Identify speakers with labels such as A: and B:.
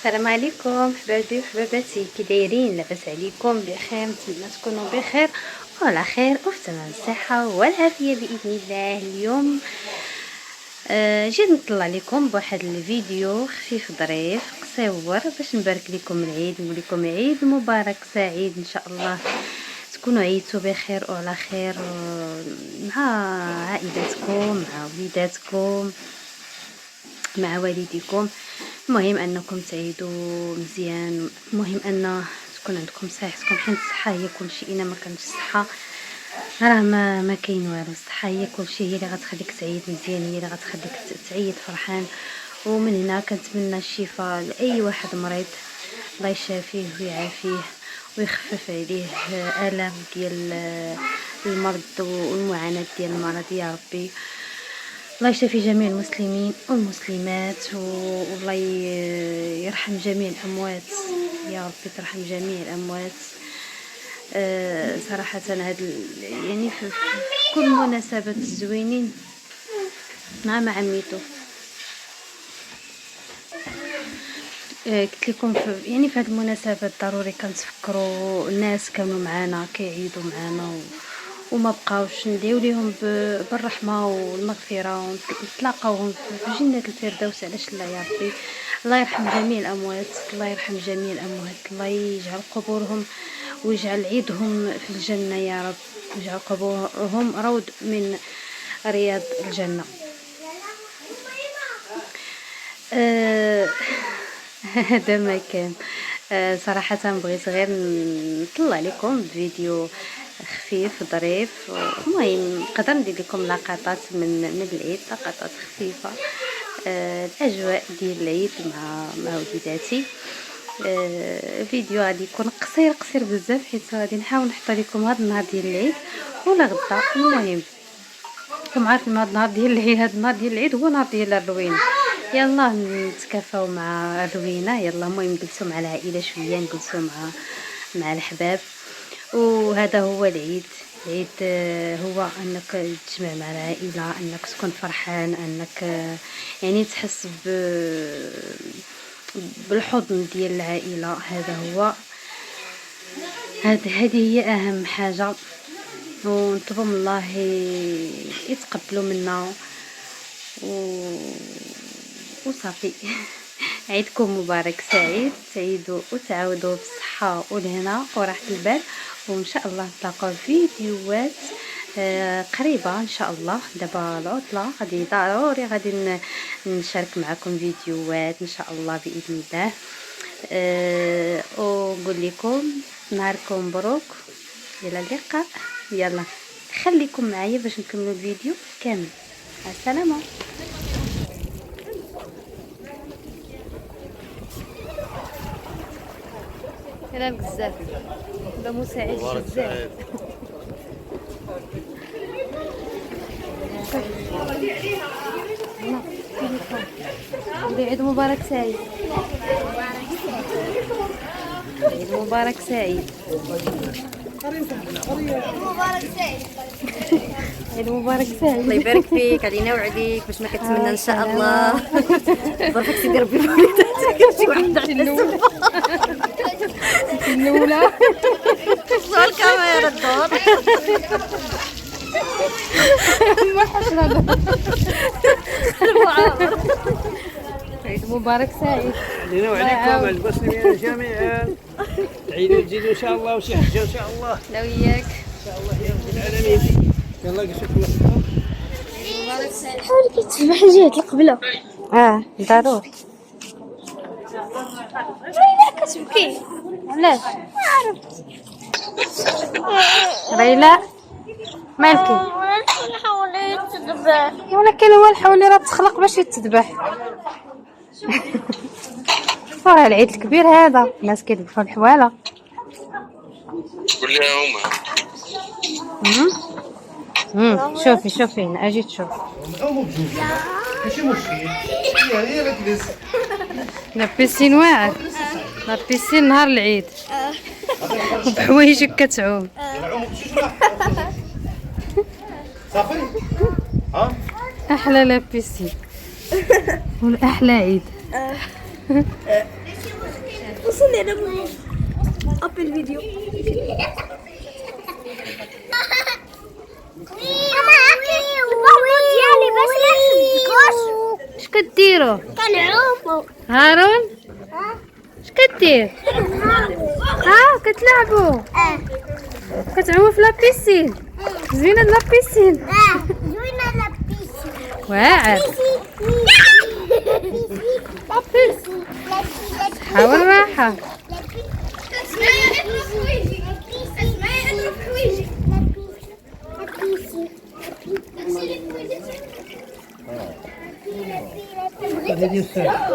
A: السلام عليكم حبابي وحباباتي، كي دايرين؟ لاباس عليكم؟ بخير؟ نتمنى تكونوا بخير وعلى خير وفي تمام الصحه والعافيه باذن الله. اليوم جيت نطلع لكم بواحد الفيديو خفيف ظريف قصير باش نبارك لكم العيد، نقول لكم عيد مبارك سعيد ان شاء الله، تكونوا عيدتوا بخير وعلى خير مع عائلتكم، مع وليداتكم، مع والديكم. المهم انكم تعيدوا مزيان، المهم ان تكون عندكم صحتكم، حيت الصحه هي كل شيء. الا ما كانش الصحه راه ما كاين والو. الصحه هي كل شيء، هي اللي غتخليك تعيد مزيان، هي اللي غتخليك تعيد فرحان. ومن هنا كنتمنى الشفاء لاي واحد مريض، الله يشافيه ويعافيه ويخفف عليه الام ديال المرض والمعاناه ديال المرض يا ربي. الله يشفي جميع المسلمين والمسلمات، والله يرحم جميع الاموات يا ربي، ترحم جميع الاموات. صراحه يعني في كل مناسبات الزوينين مع عميتو. قلت لكم يعني في هذه المناسبات ضروري كنتفكروا الناس كانوا معنا كيعيدوا معنا وما بقاوش، ندعيو ليهم بالرحمه والمغفره ونتلاقاوهم في جنة الفردوس. علاش لا يا ربي؟ الله يرحم جميع الاموات، الله يرحم جميع الاموات، الله يجعل قبورهم ويجعل عيدهم في الجنه يا رب، ويجعل قبورهم روض من رياض الجنه. هذا ما كان. صراحه بغيت غير نطلع لكم فيديو خفيف ظريف. المهم نقدر ندير لكم لقطات من العيد، لقطات خفيفه، الاجواء ديال العيد مع وليداتي. فيديو غادي يكون قصير بزاف، حيت غادي نحاول نحط لكم هذا النهار ديال العيد ولا غدا. المهم راكم عارفين هذا النهار ديال العيد، هذا النهار ديال العيد هو نهار ديال الروينه. يلا نتكافاو مع الروينه، يلا. المهم نجلسوا مع العائله شويه، نجلسوا مع الحباب. وهذا هو العيد. العيد هو انك تجمع مع العائله، انك تكون فرحان، انك يعني تحس بالحضن ديال العائله. هذا هو، هذه هي اهم حاجه. ونطلبوا من الله يتقبلوا منا وصافي. عيدكم مبارك سعيد، تعيدوا وتعاودوا بالصحه والهنا وراحه البال، وان شاء الله نتلاقاو في فيديوهات قريبه ان شاء الله. دابا العطله غادي ضروري غادي نشارك معكم فيديوهات ان شاء الله باذن الله. ونقول لكم نهاركم مبروك، الى اللقاء. يلا خليكم معايا باش نكملوا الفيديو كامل. السلامه. كلام بزاف، ده مساعد بزاف. عيد مبارك سعيد، عيد مبارك سعيد، مبارك سعيد، عيد مبارك سعيد.
B: الله يبارك فيك علينا وعليك باش ما كتمنى ان شاء الله. بارك سيدي ربي شي واحد
A: الاولى الاولى
B: صور الكاميرا الدور
A: ما حشره. عيد مبارك سعيد
C: علينا وعليكم على المسلمين جميعا. تعيدوا تزيدوا ان شاء الله وشي حاجه ان شاء الله،
A: لا وياك
C: ان شاء الله يا رب العالمين. يلا قصوا الله.
D: حاولي كتسبح جهة القبلة.
A: ضروري.
D: رينا كتبكي
A: علاش؟
D: ما عرفت.
A: ريلا مالكي؟
D: حاولي تذبح.
A: ولكن هو الحولي راه تخلق باش يتذبح. راه العيد الكبير هذا، الناس كيذبحوا الحواله.
E: قول لها هما
A: شوفي هنا، اجي تشوف.
C: ماشي مشكل، هي لا تجلس.
A: لا بيسين واعر، لا بيسين نهار العيد وبحوايجك كتعوم.
C: صافي ها
A: احلى لا بيسين واحلى عيد.
D: استنى انا ابل الفيديو. ديالي باش ما يخزقوش.
A: اش كديروا
D: كنعومو.
A: هارون؟ اش كدير؟ كتلعبوا كتعوموا في لابيسين. زوينه هاد لابيسين.
D: زوينة لابيسي.
A: واعر
D: لابيسي.
A: صحة والراحة.
C: هذه الساعة